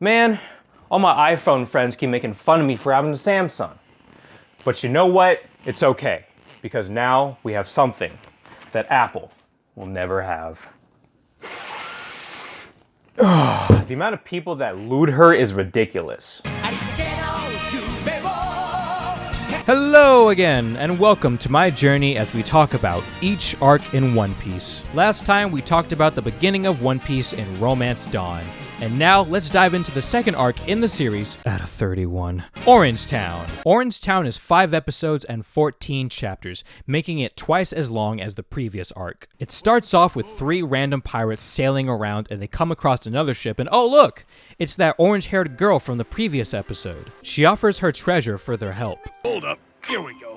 Man, all my iPhone friends keep making fun of me for having a Samsung. But you know what? It's okay, because now we have something that Apple will never have. The amount of people that lewd her is ridiculous. Hello again, and welcome to my journey as we talk about each arc in One Piece. Last time we talked about the beginning of One Piece in Romance Dawn, and now let's dive into the second arc in the series out of 31. Orange Town. Orange Town is 5 episodes and 14 chapters, making it twice as long as the previous arc. It starts off with 3 random pirates sailing around and they come across another ship and oh look! It's that orange-haired girl from the previous episode. She offers her treasure for their help. Hold up, here we go.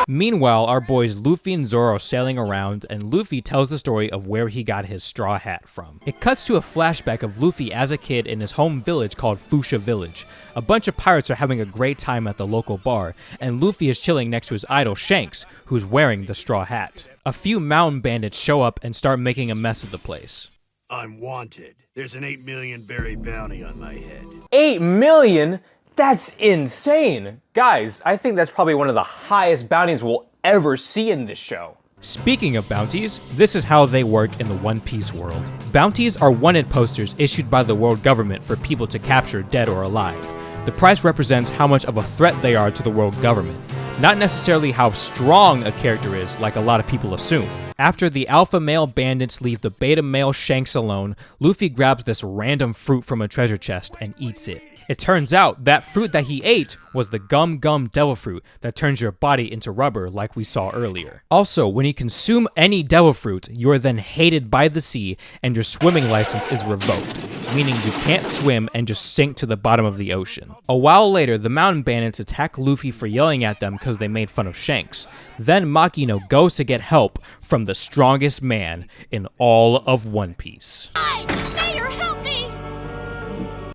Meanwhile, our boys Luffy and Zoro sailing around, and Luffy tells the story of where he got his straw hat from. It cuts to a flashback of Luffy as a kid in his home village called Fuchsia Village. A bunch of pirates are having a great time at the local bar, and Luffy is chilling next to his idol Shanks, who's wearing the straw hat. A few mountain bandits show up and start making a mess of the place. I'm wanted. There's an 8 million berry bounty on my head. 8 million? That's insane! Guys, I think that's probably one of the highest bounties we'll ever see in this show. Speaking of bounties, this is how they work in the One Piece world. Bounties are wanted posters issued by the world government for people to capture dead or alive. The price represents how much of a threat they are to the world government, not necessarily how strong a character is like a lot of people assume. After the alpha male bandits leave the beta male Shanks alone, Luffy grabs this random fruit from a treasure chest and eats it. It turns out that fruit that he ate was the Gum Gum Devil Fruit that turns your body into rubber like we saw earlier. Also, when you consume any Devil Fruit, you are then hated by the sea and your swimming license is revoked, meaning you can't swim and just sink to the bottom of the ocean. A while later, the mountain bandits attack Luffy for yelling at them because they made fun of Shanks. Then Makino goes to get help from the strongest man in all of One Piece.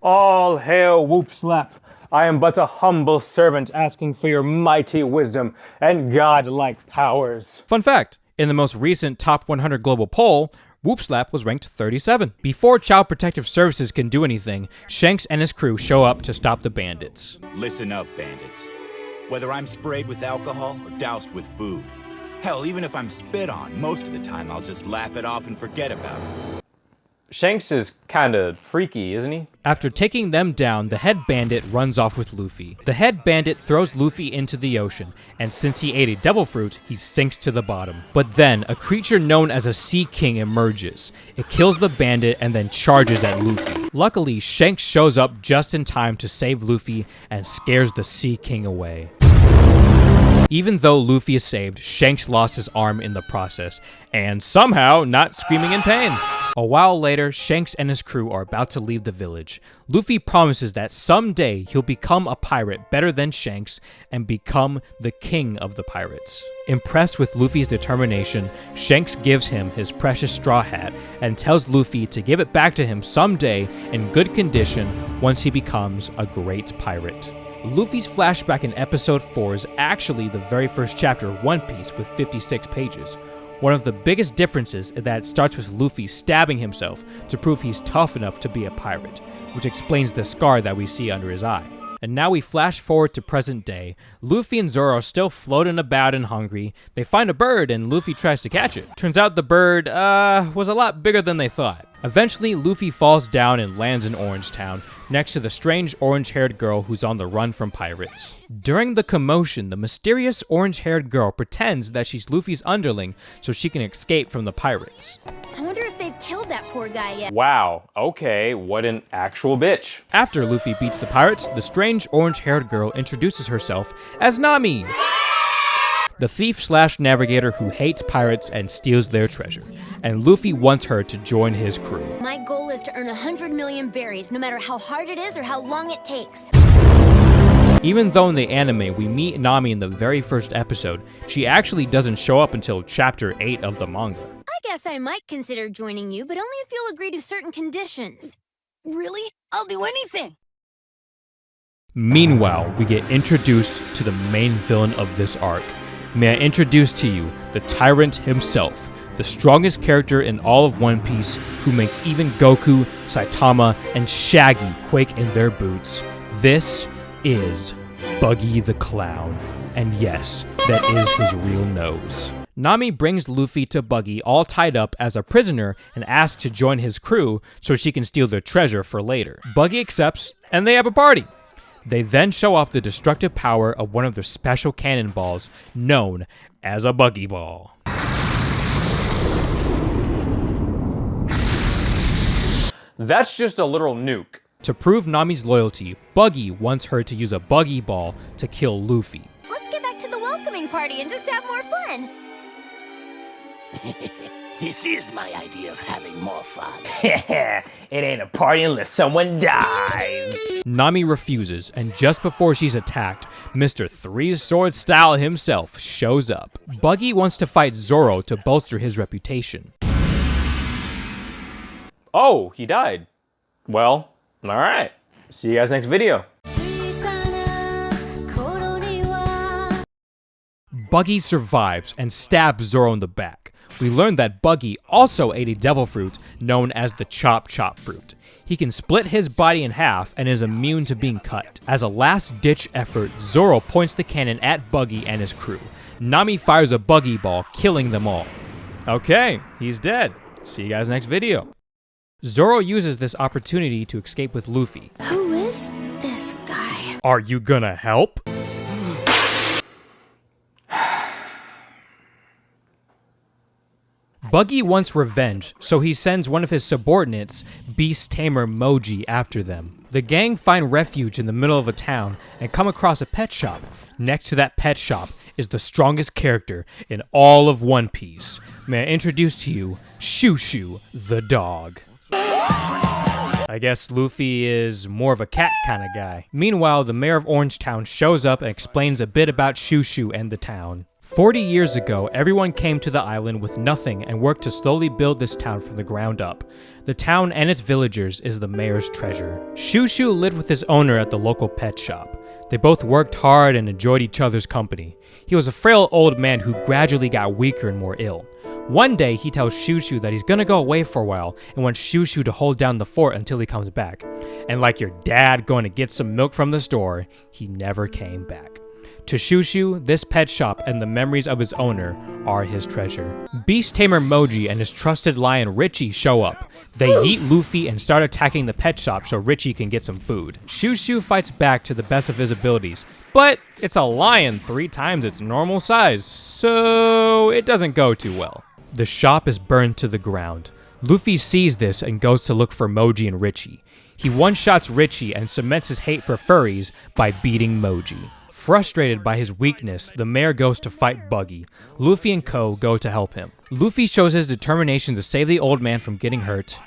All hail Whoop Slap. I am but a humble servant asking for your mighty wisdom and godlike powers. Fun fact, in the most recent Top 100 global poll, Whoop Slap was ranked 37. Before Child Protective Services can do anything, Shanks and his crew show up to stop the bandits. Listen up, bandits. Whether I'm sprayed with alcohol or doused with food, hell, even if I'm spit on, most of the time I'll just laugh it off and forget about it. Shanks is kinda freaky, isn't he? After taking them down, the head bandit runs off with Luffy. The head bandit throws Luffy into the ocean, and since he ate a devil fruit, he sinks to the bottom. But then, a creature known as a Sea King emerges. It kills the bandit and then charges at Luffy. Luckily, Shanks shows up just in time to save Luffy and scares the Sea King away. Even though Luffy is saved, Shanks lost his arm in the process, and somehow not screaming in pain. A while later, Shanks and his crew are about to leave the village. Luffy promises that someday he'll become a pirate better than Shanks and become the king of the pirates. Impressed with Luffy's determination, Shanks gives him his precious straw hat and tells Luffy to give it back to him someday in good condition once he becomes a great pirate. Luffy's flashback in episode 4 is actually the very first chapter of One Piece with 56 pages. One of the biggest differences is that it starts with Luffy stabbing himself to prove he's tough enough to be a pirate, which explains the scar that we see under his eye. And now we flash forward to present day. Luffy and Zoro are still floating about and hungry. They find a bird and Luffy tries to catch it. Turns out the bird, was a lot bigger than they thought. Eventually, Luffy falls down and lands in Orange Town, next to the strange orange-haired girl who's on the run from pirates. During the commotion, the mysterious orange-haired girl pretends that she's Luffy's underling so she can escape from the pirates. I wonder if they've killed that poor guy yet. Wow, okay, what an actual bitch. After Luffy beats the pirates, the strange orange-haired girl introduces herself as Nami, the thief/navigator who hates pirates and steals their treasure, and Luffy wants her to join his crew. My goal is to earn 100 million berries, no matter how hard it is or how long it takes. Even though in the anime we meet Nami in the very first episode, she actually doesn't show up until chapter 8 of the manga. I guess I might consider joining you, but only if you'll agree to certain conditions. Really? I'll do anything! Meanwhile, we get introduced to the main villain of this arc. May I introduce to you the tyrant himself, the strongest character in all of One Piece, who makes even Goku, Saitama, and Shaggy quake in their boots. This is Buggy the Clown. And yes, that is his real nose. Nami brings Luffy to Buggy all tied up as a prisoner and asks to join his crew so she can steal their treasure for later. Buggy accepts, and they have a party. They then show off the destructive power of one of their special cannonballs, known as a Buggy Ball. That's just a little nuke. To prove Nami's loyalty, Buggy wants her to use a Buggy Ball to kill Luffy. Let's get back to the welcoming party and just have more fun. This is my idea of having more fun. It ain't a party unless someone dies. Nami refuses, and just before she's attacked, Mr. Three-Sword Style himself shows up. Buggy wants to fight Zoro to bolster his reputation. Oh, he died. Well, alright. See you guys next video. Buggy survives and stabs Zoro in the back. We learn that Buggy also ate a devil fruit known as the Chop Chop fruit. He can split his body in half and is immune to being cut. As a last-ditch effort, Zoro points the cannon at Buggy and his crew. Nami fires a Buggy Ball, killing them all. Okay, he's dead. See you guys next video. Zoro uses this opportunity to escape with Luffy. Who is this guy? Are you gonna help? Buggy wants revenge, so he sends one of his subordinates, Beast Tamer Moji, after them. The gang find refuge in the middle of a town and come across a pet shop. Next to that pet shop is the strongest character in all of One Piece. May I introduce to you, Shushu the dog. I guess Luffy is more of a cat kind of guy. Meanwhile, the mayor of Orangetown shows up and explains a bit about Shushu and the town. 40 years ago, everyone came to the island with nothing and worked to slowly build this town from the ground up. The town and its villagers is the mayor's treasure. Shushu lived with his owner at the local pet shop. They both worked hard and enjoyed each other's company. He was a frail old man who gradually got weaker and more ill. One day, he tells Shushu that he's gonna go away for a while and wants Shushu to hold down the fort until he comes back. And like your dad going to get some milk from the store, he never came back. To Shushu, this pet shop and the memories of his owner are his treasure. Beast Tamer Moji and his trusted lion Richie show up. They yeet Luffy and start attacking the pet shop so Richie can get some food. Shushu fights back to the best of his abilities, but it's a lion 3 times its normal size, so it doesn't go too well. The shop is burned to the ground. Luffy sees this and goes to look for Moji and Richie. He one-shots Richie and cements his hate for furries by beating Moji. Frustrated by his weakness, the mayor goes to fight Buggy. Luffy and Co. go to help him. Luffy shows his determination to save the old man from getting hurt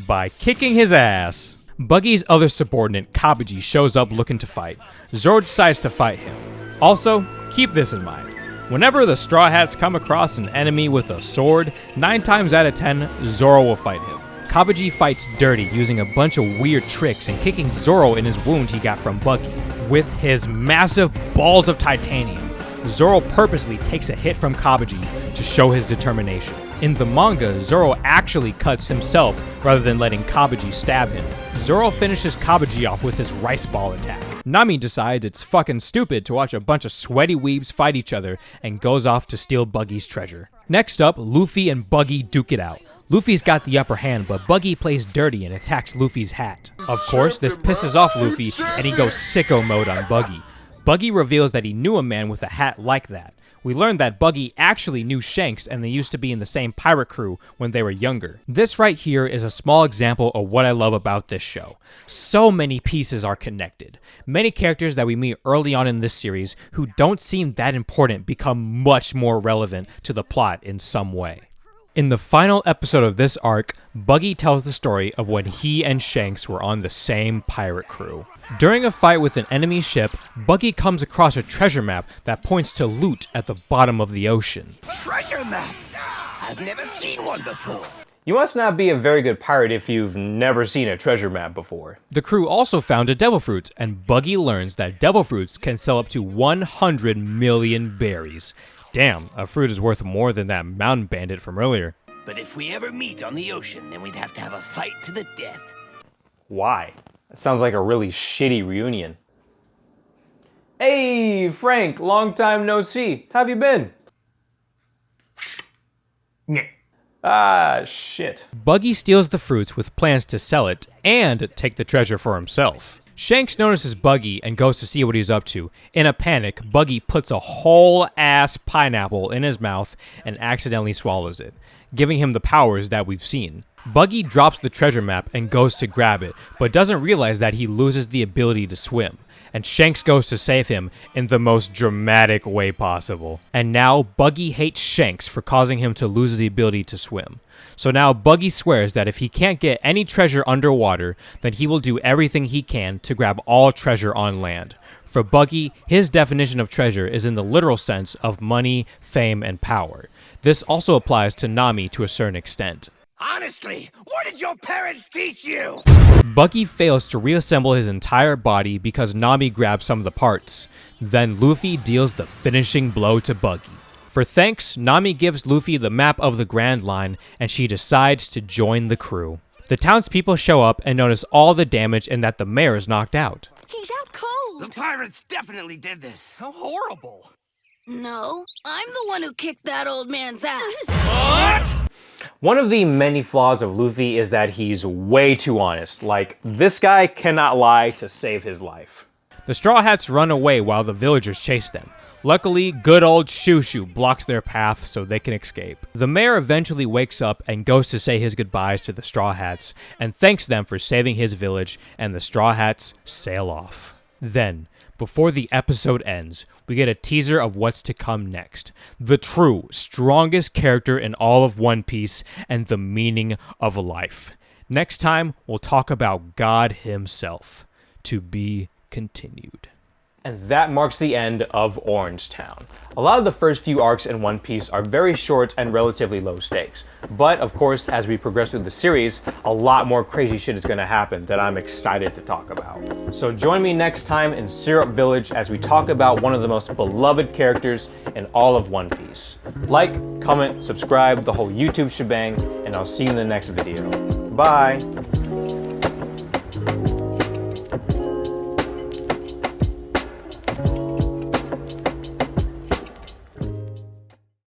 by kicking his ass. Buggy's other subordinate, Kabaji, shows up looking to fight. Zoro decides to fight him. Also, keep this in mind. Whenever the Straw Hats come across an enemy with a sword, 9 times out of 10, Zoro will fight him. Kabaji fights dirty, using a bunch of weird tricks and kicking Zoro in his wound he got from Buggy. With his massive balls of titanium, Zoro purposely takes a hit from Kabaji to show his determination. In the manga, Zoro actually cuts himself rather than letting Kabaji stab him. Zoro finishes Kabaji off with his rice ball attack. Nami decides it's fucking stupid to watch a bunch of sweaty weebs fight each other and goes off to steal Buggy's treasure. Next up, Luffy and Buggy duke it out. Luffy's got the upper hand, but Buggy plays dirty and attacks Luffy's hat. Of course, this pisses off Luffy, and he goes sicko mode on Buggy. Buggy reveals that he knew a man with a hat like that. We learned that Buggy actually knew Shanks, and they used to be in the same pirate crew when they were younger. This right here is a small example of what I love about this show. So many pieces are connected. Many characters that we meet early on in this series who don't seem that important become much more relevant to the plot in some way. In the final episode of this arc, Buggy tells the story of when he and Shanks were on the same pirate crew. During a fight with an enemy ship, Buggy comes across a treasure map that points to loot at the bottom of the ocean. Treasure map! I've never seen one before. You must not be a very good pirate if you've never seen a treasure map before. The crew also found a devil fruit, and Buggy learns that devil fruits can sell up to 100 million berries. Damn, a fruit is worth more than that mountain bandit from earlier. But if we ever meet on the ocean, then we'd have to have a fight to the death. Why? That sounds like a really shitty reunion. Hey, Frank, long time no see. How have you been? Ah, shit. Buggy steals the fruits with plans to sell it and take the treasure for himself. Shanks notices Buggy and goes to see what he's up to. In a panic, Buggy puts a whole ass pineapple in his mouth and accidentally swallows it, giving him the powers that we've seen. Buggy drops the treasure map and goes to grab it, but doesn't realize that he loses the ability to swim. And Shanks goes to save him in the most dramatic way possible. And now Buggy hates Shanks for causing him to lose the ability to swim. So now Buggy swears that if he can't get any treasure underwater, then he will do everything he can to grab all treasure on land. For Buggy, his definition of treasure is in the literal sense of money, fame, and power. This also applies to Nami to a certain extent. Honestly, what did your parents teach you? Buggy fails to reassemble his entire body because Nami grabs some of the parts. Then Luffy deals the finishing blow to Buggy. For thanks, Nami gives Luffy the map of the Grand Line and she decides to join the crew. The townspeople show up and notice all the damage and that the mayor is knocked out. He's out cold. The pirates definitely did this. How horrible. No, I'm the one who kicked that old man's ass. One of the many flaws of Luffy is that he's way too honest. Like, this guy cannot lie to save his life. The Straw Hats run away while the villagers chase them. Luckily, good old Shushu blocks their path so they can escape. The mayor eventually wakes up and goes to say his goodbyes to the Straw Hats and thanks them for saving his village, and the Straw Hats sail off. Then, before the episode ends, we get a teaser of what's to come next. The true, strongest character in all of One Piece and the meaning of life. Next time, we'll talk about God himself. To be continued. And that marks the end of Orange Town. A lot of the first few arcs in One Piece are very short and relatively low stakes. But of course, as we progress through the series, a lot more crazy shit is going to happen that I'm excited to talk about. So join me next time in Syrup Village as we talk about one of the most beloved characters in all of One Piece. Like, comment, subscribe, the whole YouTube shebang, and I'll see you in the next video. Bye!